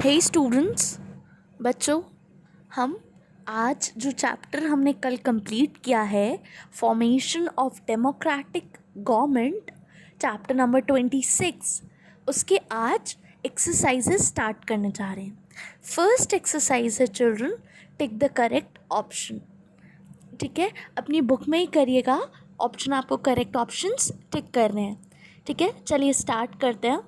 हे students, बच्चों, हम आज जो चैप्टर हमने कल कंप्लीट किया है formation of democratic government chapter number 26, उसके आज एक्सरसाइजेस स्टार्ट करने जा रहे हैं। फर्स्ट एक्सरसाइज है children, tick the correct option. ठीक है, अपनी बुक में ही करिएगा, ऑप्शन आपको करेक्ट ऑप्शंस टिक करने हैं। ठीक है, चलिए स्टार्ट करते हैं।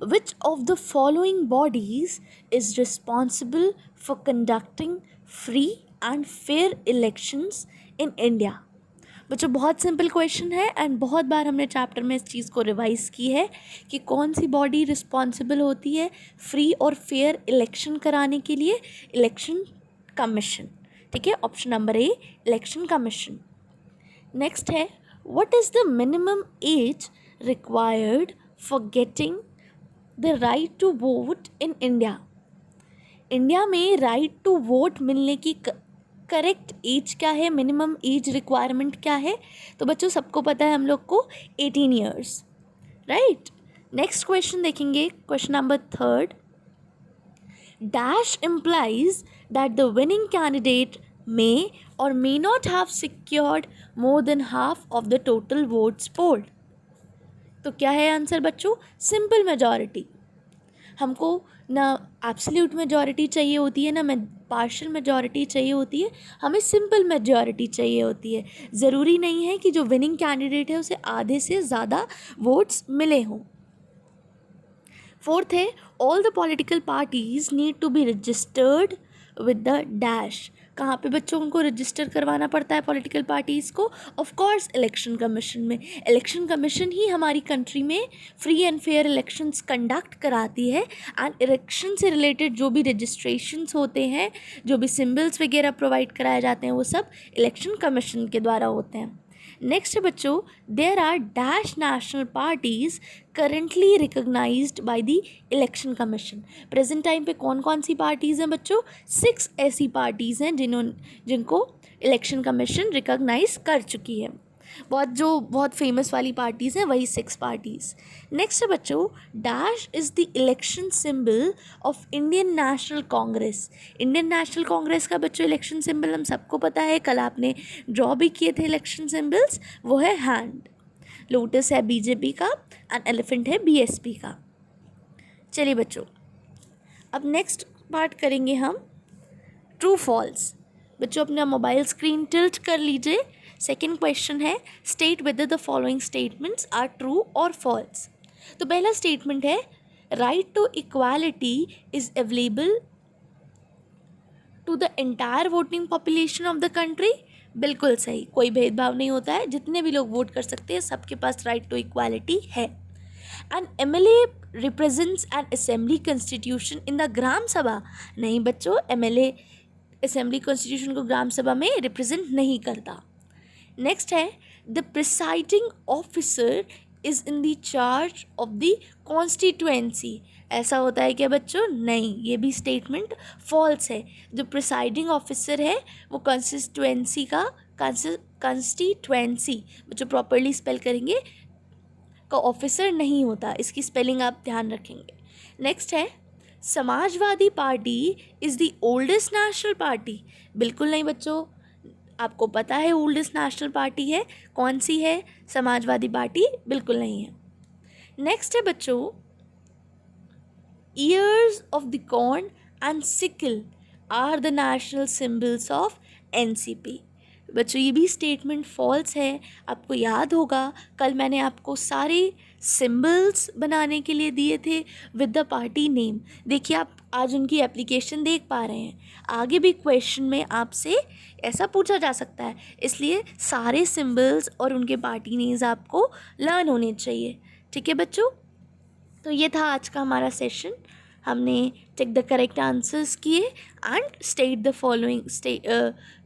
Which of the following bodies is responsible for conducting free and fair elections in India? बच्चों, बहुत सिंपल क्वेश्चन है एंड बहुत बार हमने चैप्टर में इस चीज़ को रिवाइज की है कि कौन सी बॉडी रिस्पॉन्सिबल होती है फ्री और फेयर इलेक्शन कराने के लिए। Election commission. ठीक है, option number A election commission. Next है, what is the minimum age required for getting the right to vote in India? India में राइट टू वोट मिलने की करेक्ट एज क्या है, मिनिमम एज रिक्वायरमेंट क्या है? तो बच्चों सबको पता है हम लोग को 18 ईयर्स, राइट। नेक्स्ट क्वेश्चन देखेंगे, question number 3। Dash implies that the winning candidate may or may not have secured more than half of the total votes polled. तो क्या है आंसर बच्चों? Simple majority. हमको ना एब्सोल्यूट मेजॉरिटी चाहिए होती है, ना पार्शियल मेजॉरिटी चाहिए होती है, हमें सिंपल मेजॉरिटी चाहिए होती है। ज़रूरी नहीं है कि जो विनिंग कैंडिडेट है उसे आधे से ज़्यादा वोट्स मिले हों। फोर्थ है, all the political parties need to be registered with the dash. कहाँ पे बच्चों उनको रजिस्टर करवाना पड़ता है पॉलिटिकल पार्टीज़ को? ऑफ कोर्स इलेक्शन कमीशन में। इलेक्शन कमीशन ही हमारी कंट्री में free and fair elections conduct कराती है एंड इलेक्शन से रिलेटेड जो भी रजिस्ट्रेशंस होते हैं, जो भी सिंबल्स वगैरह प्रोवाइड कराए जाते हैं, वो सब इलेक्शन कमीशन के द्वारा होते हैं। नेक्स्ट है बच्चों, there are dash national parties currently recognised by the election commission. Present time पे कौन कौन सी पार्टीज़ हैं बच्चों? 6 ऐसी पार्टीज़ हैं जिनको इलेक्शन कमीशन रिकग्नाइज कर चुकी है। बहुत फेमस वाली पार्टीज़ हैं वही 6 पार्टीज़। नेक्स्ट है बच्चों, dash is the election symbol of Indian national Congress. Indian national Congress का बच्चों इलेक्शन सिंबल हम सबको पता है, कल आपने ड्रॉ भी किए थे इलेक्शन सिंबल्स, वो है हैंड। लोटस है बीजेपी का एंड एलिफेंट है बीएसपी का। चलिए बच्चों, अब नेक्स्ट पार्ट करेंगे हम ट्रू फॉल्स। बच्चों अपना मोबाइल स्क्रीन टिल्ट कर लीजिए। सेकेंड क्वेश्चन है, state whether the following statements are true और फॉल्स। तो पहला स्टेटमेंट है, right to equality is available to the entire voting population of the country. बिल्कुल सही, कोई भेदभाव नहीं होता है, जितने भी लोग वोट कर सकते हैं, सबके पास राइट टू इक्वालिटी है। And MLA represents an assembly constitution in the gram sabha. नहीं बच्चों, एमएलए असेंबली कॉन्स्टिट्यूशन को ग्राम सभा में रिप्रेजेंट नहीं करता। नेक्स्ट है, the presiding officer is in the charge of the constituency. ऐसा होता है क्या बच्चों? नहीं, ये भी स्टेटमेंट फॉल्स है। जो प्रिसाइडिंग ऑफिसर है वो कॉन्स्टिट्यूएंसी बच्चों प्रॉपरली स्पेल करेंगे, का ऑफिसर नहीं होता, इसकी स्पेलिंग आप ध्यान रखेंगे। नेक्स्ट है, Samajwadi party is the oldest national party. बिल्कुल नहीं बच्चों, आपको पता है ओल्डेस्ट नेशनल पार्टी है कौन सी है? समाजवादी पार्टी बिल्कुल नहीं है। नेक्स्ट है बच्चों, ears of the corn and sickle are the national symbols of NCP. बच्चों ये भी स्टेटमेंट फॉल्स है। आपको याद होगा कल मैंने आपको सारे सिंबल्स बनाने के लिए दिए थे विद द पार्टी नेम। देखिए आप आज उनकी एप्लीकेशन देख पा रहे हैं। आगे भी क्वेश्चन में आपसे ऐसा पूछा जा सकता है, इसलिए सारे सिंबल्स और उनके पार्टी नेम्स आपको लर्न होने चाहिए। ठीक है बच्चों, तो ये था आज का हमारा सेशन। हमने टिक द करेक्ट आंसर्स किए and state the following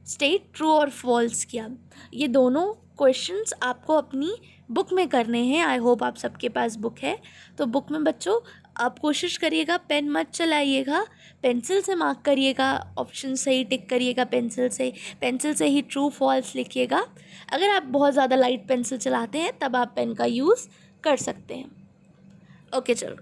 state true और फॉल्स किया। ये दोनों क्वेश्चंस आपको अपनी बुक में करने हैं। आई होप आप सबके पास बुक है। तो बुक में बच्चों आप कोशिश करिएगा पेन मत चलाइएगा, पेंसिल से मार्क करिएगा, ऑप्शन सही टिक करिएगा पेंसिल से ही ट्रू फॉल्स लिखिएगा। अगर आप बहुत ज़्यादा लाइट पेंसिल चलाते हैं तब आप पेन का यूज़ कर सकते हैं। ओके चलो।